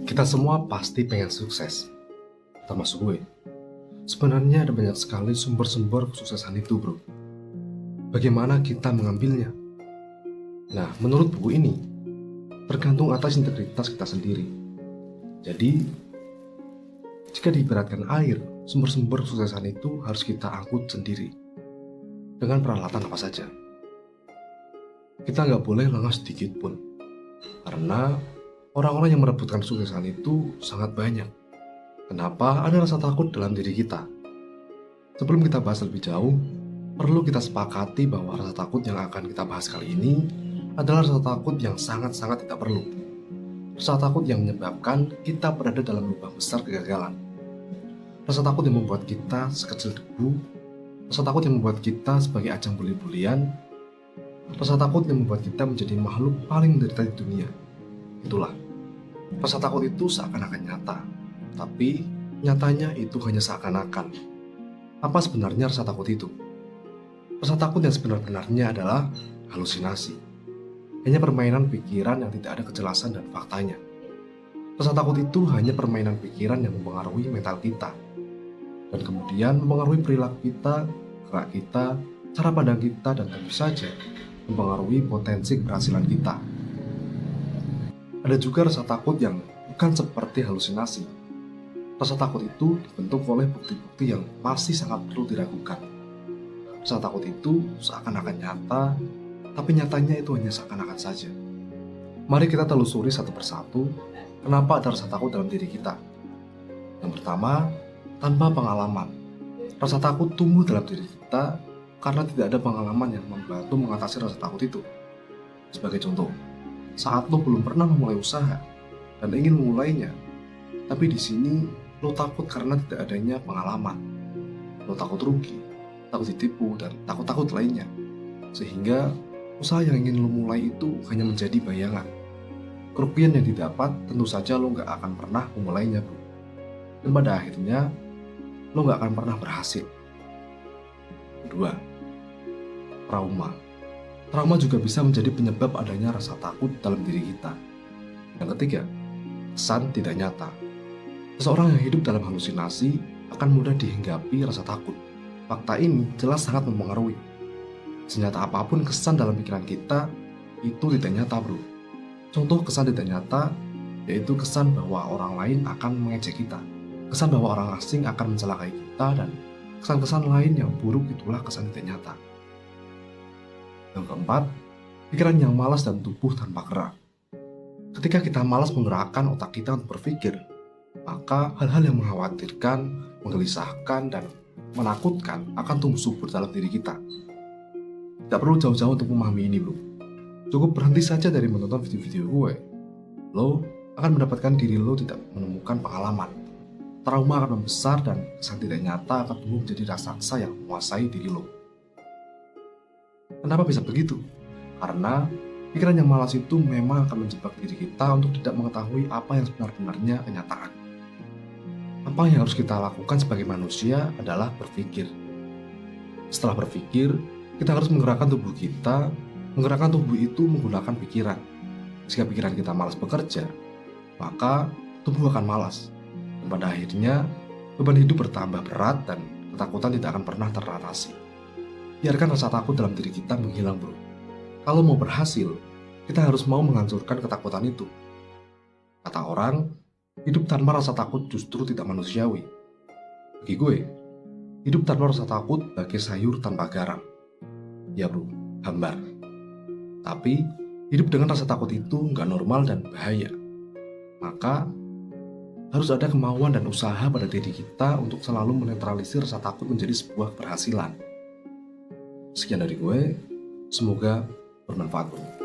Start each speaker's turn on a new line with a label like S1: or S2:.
S1: Kita semua pasti pengen sukses, termasuk gue. Sebenarnya ada banyak sekali sumber-sumber kesuksesan itu, bro. Bagaimana kita mengambilnya? Nah, menurut buku ini, tergantung atas integritas kita sendiri. Jadi, jika diibaratkan air, sumber-sumber kesuksesan itu harus kita angkut sendiri. Dengan peralatan apa saja. Kita nggak boleh lengah sedikit pun. Karena orang-orang yang merebutkan kesuksesan itu sangat banyak. Kenapa ada rasa takut dalam diri kita? Sebelum kita bahas lebih jauh, perlu kita sepakati bahwa rasa takut yang akan kita bahas kali ini adalah rasa takut yang sangat-sangat tidak perlu. Rasa takut yang menyebabkan kita berada dalam lubang besar kegagalan. Rasa takut yang membuat kita sekecil debu. Rasa takut yang membuat kita sebagai ajang bully-bulian. Rasa takut yang membuat kita menjadi makhluk paling menderita di dunia. Itulah, rasa takut itu seakan-akan nyata, tapi nyatanya itu hanya seakan-akan. Apa sebenarnya rasa takut itu? Rasa takut yang sebenar-benarnya adalah halusinasi. Hanya permainan pikiran yang tidak ada kejelasan dan faktanya. Rasa takut itu hanya permainan pikiran yang mempengaruhi mental kita, dan kemudian mempengaruhi perilaku kita, gerak kita, cara pandang kita, dan tentu saja mempengaruhi potensi keberhasilan kita. Ada juga rasa takut yang bukan seperti halusinasi. Rasa takut itu dibentuk oleh bukti-bukti yang masih sangat perlu diragukan. Rasa takut itu seakan-akan nyata, tapi nyatanya itu hanya seakan-akan saja. Mari kita telusuri satu persatu kenapa ada rasa takut dalam diri kita. Yang pertama, tanpa pengalaman. Rasa takut tumbuh dalam diri kita karena tidak ada pengalaman yang membantu mengatasi rasa takut itu. Sebagai contoh, saat lo belum pernah memulai usaha dan ingin memulainya, tapi di sini lo takut karena tidak adanya pengalaman. Lo takut rugi, takut ditipu, dan takut-takut lainnya. Sehingga usaha yang ingin lo mulai itu hanya menjadi bayangan. Kerugian yang didapat tentu saja lo nggak akan pernah memulainya, bro. Dan pada akhirnya lo nggak akan pernah berhasil. Kedua, trauma. Trauma juga bisa menjadi penyebab adanya rasa takut dalam diri kita. Yang ketiga, kesan tidak nyata. Seseorang yang hidup dalam halusinasi akan mudah dihinggapi rasa takut. Fakta ini jelas sangat mempengaruhi. Senyata apapun kesan dalam pikiran kita, itu tidak nyata, bro. Contoh kesan tidak nyata, yaitu kesan bahwa orang lain akan mengejek kita. Kesan bahwa orang asing akan mencelakai kita, dan kesan-kesan lain yang buruk itulah kesan tidak nyata. Yang keempat, pikiran yang malas dan tubuh tanpa gerak. Ketika kita malas menggerakkan otak kita untuk berpikir, maka hal-hal yang mengkhawatirkan, menggelisahkan, dan menakutkan akan tumbuh subur dalam diri kita. Tidak perlu jauh-jauh untuk memahami ini, bro. Cukup berhenti saja dari menonton video-video gue. Lo akan mendapatkan diri lo tidak menemukan pengalaman. Trauma akan membesar dan kesan tidak nyata akan tumbuh menjadi raksasa yang menguasai diri lo. Kenapa bisa begitu? Karena pikiran yang malas itu memang akan menjebak diri kita untuk tidak mengetahui apa yang sebenarnya kenyataan. Apa yang harus kita lakukan sebagai manusia adalah berpikir. Setelah berpikir, kita harus menggerakkan tubuh kita. Menggerakkan tubuh itu menggunakan pikiran. Jika pikiran kita malas bekerja, maka tubuh akan malas. Dan pada akhirnya, beban hidup bertambah berat dan ketakutan tidak akan pernah teratasi. Biarkan rasa takut dalam diri kita menghilang, bro. Kalau mau berhasil, kita harus mau menghancurkan ketakutan itu. Kata orang, hidup tanpa rasa takut justru tidak manusiawi. Bagi gue, hidup tanpa rasa takut bagai sayur tanpa garam. Ya bro, hambar. Tapi, hidup dengan rasa takut itu nggak normal dan bahaya. Maka, harus ada kemauan dan usaha pada diri kita untuk selalu menetralisir rasa takut menjadi sebuah keberhasilan. Sekian dari gue, semoga bermanfaat, bro.